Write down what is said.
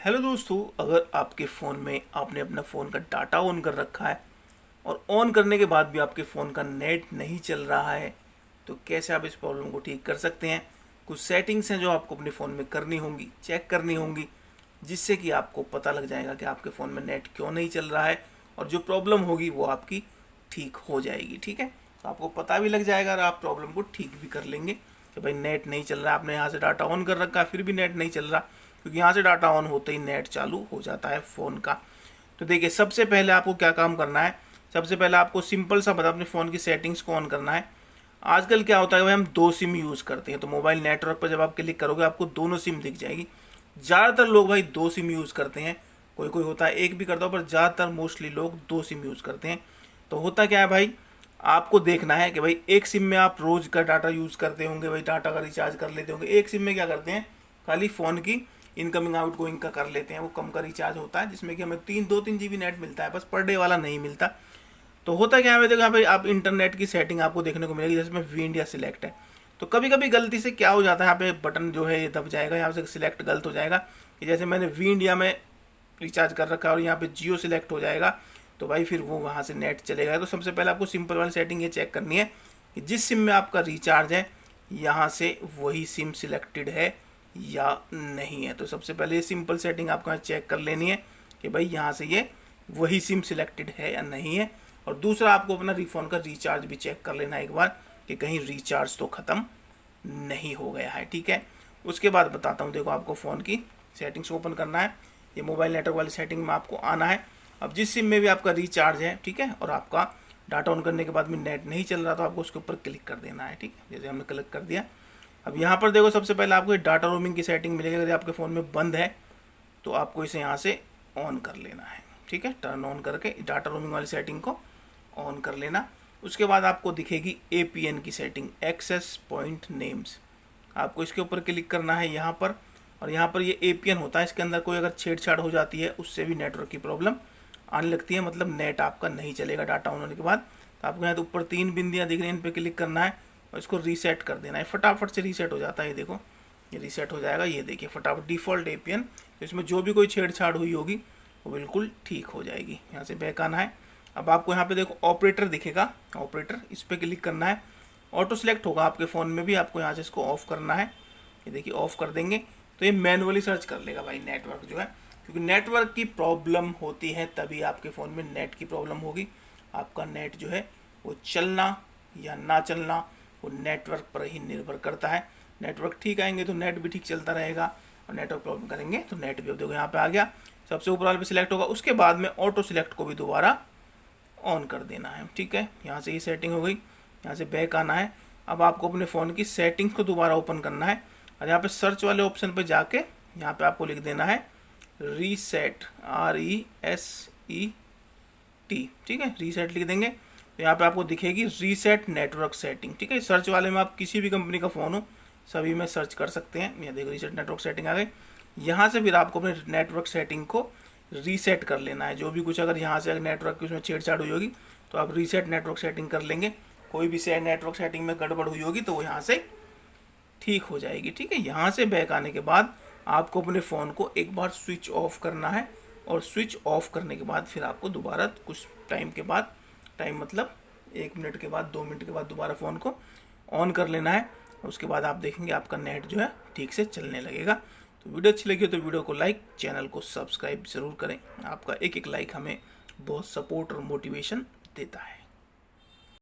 Hello दोस्तों, अगर आपके फ़ोन में आपने अपना फ़ोन का डाटा ऑन कर रखा है और ऑन करने के बाद भी आपके फ़ोन का नेट नहीं चल रहा है, तो कैसे आप इस प्रॉब्लम को ठीक कर सकते हैं। कुछ सेटिंग्स हैं जो आपको अपने फ़ोन में करनी होंगी, चेक करनी होंगी, जिससे कि आपको पता लग जाएगा कि आपके फ़ोन में नेट क्यों नहीं चल रहा है और जो प्रॉब्लम होगी वो आपकी ठीक हो जाएगी। ठीक है, तो आपको पता भी लग जाएगा और आप प्रॉब्लम को ठीक भी कर लेंगे कि भाई नेट नहीं चल रहा, आपने यहाँ से डाटा ऑन कर रखा है फिर भी नेट नहीं चल रहा, क्योंकि यहाँ से डाटा ऑन होते ही नेट चालू हो जाता है फ़ोन का। तो देखिए, सबसे पहले आपको क्या काम करना है। सबसे पहले आपको सिंपल सा अपने फ़ोन की सेटिंग्स को ऑन करना है। आजकल क्या होता है भाई, हम दो सिम यूज़ करते हैं, तो मोबाइल नेटवर्क पर जब आप क्लिक करोगे आपको दोनों सिम दिख जाएगी। ज़्यादातर लोग भाई दो सिम यूज़ करते हैं, कोई कोई होता है एक भी करता हो, पर ज़्यादातर मोस्टली लोग दो सिम यूज़ करते हैं। तो होता क्या है भाई, आपको देखना है कि भाई एक सिम में आप रोज़ का डाटा यूज़ करते होंगे, भाई डाटा का रिचार्ज कर लेते होंगे। एक सिम में क्या करते हैं, खाली फ़ोन की इनकमिंग आउटगोइंग का कर लेते हैं, वो कम का रिचार्ज होता है जिसमें कि हमें 3 GB नेट मिलता है, बस पर डे वाला नहीं मिलता। तो होता क्या है, देखो यहाँ पे आप इंटरनेट की सेटिंग आपको देखने को मिलेगी जिसमें वी इंडिया सिलेक्ट है। तो कभी कभी गलती से क्या हो जाता है, यहाँ पे बटन जो है ये दब जाएगा, यहाँ से सिलेक्ट गलत हो जाएगा कि जैसे मैंने वी इंडिया में रिचार्ज कर रखा है और यहाँ पे जियो सिलेक्ट हो जाएगा, तो भाई फिर वो वहाँ से नेट चलेगा। तो सबसे पहले आपको सिंपल वाली सेटिंग ये चेक करनी है कि जिस सिम में आपका रिचार्ज है यहाँ से वही सिम सिलेक्टेड है या नहीं है। तो सबसे पहले ये सिंपल सेटिंग आपको यहाँ चेक कर लेनी है कि भाई यहाँ से ये वही सिम सिलेक्टेड है या नहीं है। और दूसरा आपको अपना रीफोन का रिचार्ज भी चेक कर लेना है एक बार कि कहीं रिचार्ज तो ख़त्म नहीं हो गया है। ठीक है, उसके बाद बताता हूँ। देखो, आपको फ़ोन की सेटिंग्स ओपन करना है, ये मोबाइल नेटवर्क वाली सेटिंग में आपको आना है। अब जिस सिम में भी आपका रिचार्ज है, ठीक है, और आपका डाटा ऑन करने के बाद भी नेट नहीं चल रहा, तो आपको उसके ऊपर क्लिक कर देना है। ठीक है, जैसे हमने क्लिक कर दिया। अब यहाँ पर देखो, सबसे पहले आपको डाटा रोमिंग की सेटिंग मिलेगी। अगर आपके फ़ोन में बंद है तो आपको इसे यहाँ से ऑन कर लेना है। ठीक है, टर्न ऑन करके डाटा रोमिंग वाली सेटिंग को ऑन कर लेना। उसके बाद आपको दिखेगी APN की सेटिंग, एक्सेस पॉइंट नेम्स। आपको इसके ऊपर क्लिक करना है यहाँ पर, और यहाँ पर ये APN होता है, इसके अंदर कोई अगर छेड़छाड़ हो जाती है उससे भी नेटवर्क की प्रॉब्लम आने लगती है, मतलब नेट आपका नहीं चलेगा डाटा ऑन होने के बाद। तो आपको यहाँ तो ऊपर 3 बिंदियाँ दिख रही हैं, इन पर क्लिक करना है और इसको रीसेट कर देना है। फटाफट से रीसेट हो जाता है, ये देखो ये रीसेट हो जाएगा। ये देखिए फटाफट डिफ़ॉल्ट APN, तो इसमें जो भी कोई छेड़छाड़ हुई होगी वो बिल्कुल ठीक हो जाएगी। यहाँ से बैक आना है। अब आपको यहाँ पे देखो ऑपरेटर दिखेगा, ऑपरेटर, इस पर क्लिक करना है। ऑटो सेलेक्ट होगा आपके फ़ोन में भी, आपको यहाँ से इसको ऑफ़ करना है। ये देखिए ऑफ़ कर देंगे तो ये मैनुअली सर्च कर लेगा भाई नेटवर्क जो है, क्योंकि नेटवर्क की प्रॉब्लम होती है तभी आपके फ़ोन में नेट की प्रॉब्लम होगी। आपका नेट जो है वो चलना या ना चलना वो नेटवर्क पर ही निर्भर करता है। नेटवर्क ठीक आएंगे तो नेट भी ठीक चलता रहेगा, और नेटवर्क प्रॉब्लम करेंगे तो नेट भी, अब देखो यहाँ पे आ गया, सबसे ऊपर वाले पे सिलेक्ट होगा। उसके बाद में ऑटो सिलेक्ट को भी दोबारा ऑन कर देना है। ठीक है, यहाँ से ये सेटिंग हो गई, यहाँ से बैक आना है। अब आपको अपने फ़ोन की सेटिंग्स को दोबारा ओपन करना है, और यहाँ पे सर्च वाले ऑप्शन पे जाके यहाँ पे आपको लिख देना है रीसेट, RESET। ठीक है, रीसेट लिख देंगे तो यहाँ पे आपको दिखेगी रीसेट नेटवर्क सेटिंग। ठीक है, सर्च वाले में आप किसी भी कंपनी का फ़ोन हो सभी में सर्च कर सकते हैं। ये देखो रीसेट नेटवर्क सेटिंग आ गई। यहाँ से फिर आपको अपने नेटवर्क सेटिंग को रीसेट कर लेना है। जो भी कुछ अगर यहाँ से अगर नेटवर्क की उसमें छेड़छाड़ हुई होगी तो आप रीसेट नेटवर्क सेटिंग कर लेंगे। कोई भी से नेटवर्क सेटिंग में गड़बड़ हुई होगी तो वो यहाँ से ठीक हो जाएगी। ठीक है, यहाँ से बैक आने के बाद आपको अपने फ़ोन को एक बार स्विच ऑफ करना है, और स्विच ऑफ करने के बाद फिर आपको दोबारा कुछ टाइम के बाद, टाइम मतलब 1 मिनट के बाद 2 मिनट के बाद दोबारा फ़ोन को ऑन कर लेना है। उसके बाद आप देखेंगे आपका नेट जो है ठीक से चलने लगेगा। तो वीडियो अच्छी लगी तो वीडियो को लाइक, चैनल को सब्सक्राइब ज़रूर करें। आपका एक एक लाइक हमें बहुत सपोर्ट और मोटिवेशन देता है।